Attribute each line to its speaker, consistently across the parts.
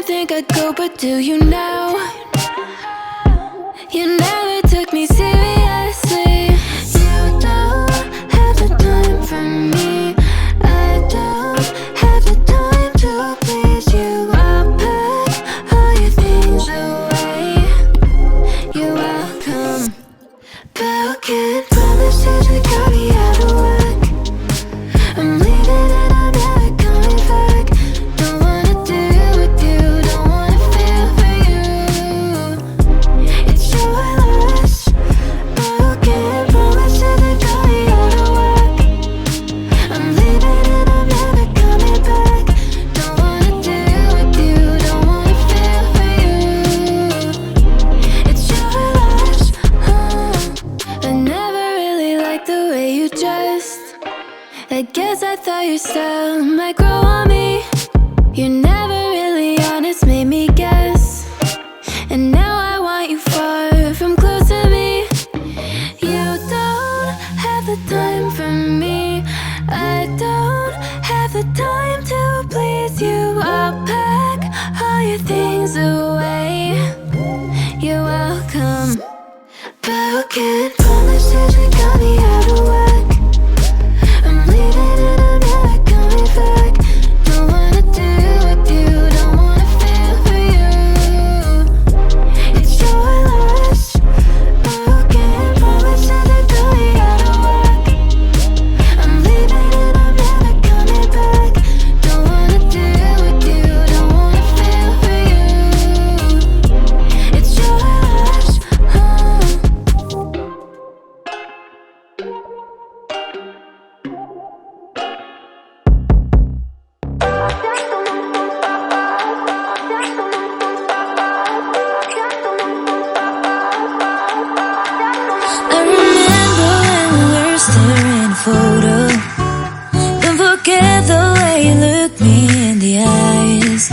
Speaker 1: think I'd go, but do you know? You never took me seriously. You don't have the time for me. I don't have the time to please you. I'll pack all your things away. You're welcome. Broken promises that got me out of work. I'm leaving and I'm never coming back. Don't wanna deal with you, don't wanna feel for you. It's your loss. Broken promises that got me out of work. I'm leaving and I'm never coming back. Don't wanna deal with you, don't wanna feel for you. It's your loss. I never really liked the way you dressed. I guess I thought your style might grow on me. You're never really honest, made me guess. And now I want you far from close to me. You don't have the time for me. I don't have the time to please you. I'll pack all your things away. You're welcome. Broken promises that got me out of work. I'm leaving and I'm never coming back. Don't wanna deal with you, don't wanna feel for you. It's your loss. Broken promises that got me out of work. I'm leaving and I'm never coming back. Don't wanna deal with you, don't wanna feel for you. It's your loss.
Speaker 2: I remember when we were staring a photo. Don't forget the way you look me in the eyes.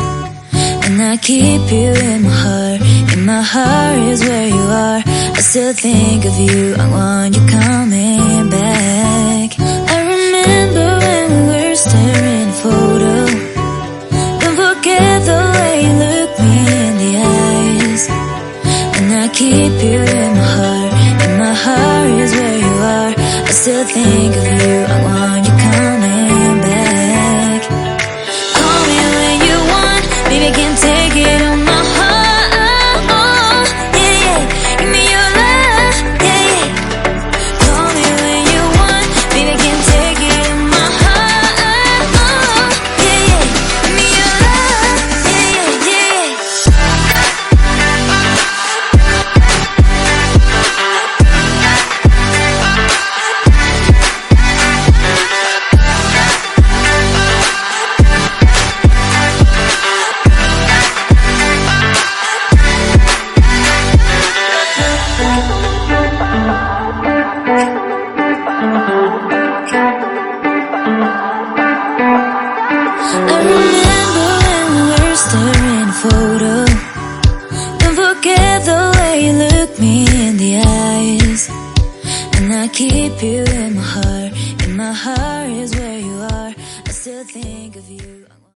Speaker 2: And I keep you in my heart. In my heart is where you are. I still think of you, I want you coming back. I remember when we were staring a photo. Don't forget the way you look me in the eyes. And I keep you in my heart. In my heart is where you are. I still think of you, I want you coming back. Call me when you want, baby, I can take it on my heart. Yeah, yeah, give me your love. Yeah, yeah. Call me when you want, baby, I can take it on my heart. Yeah, yeah, give me your love. Yeah, yeah, yeah. I remember when we were staring a photo. Don't forget the way you look me in the eyes. And I keep you in my heart. In my heart is where you are. I still think of you.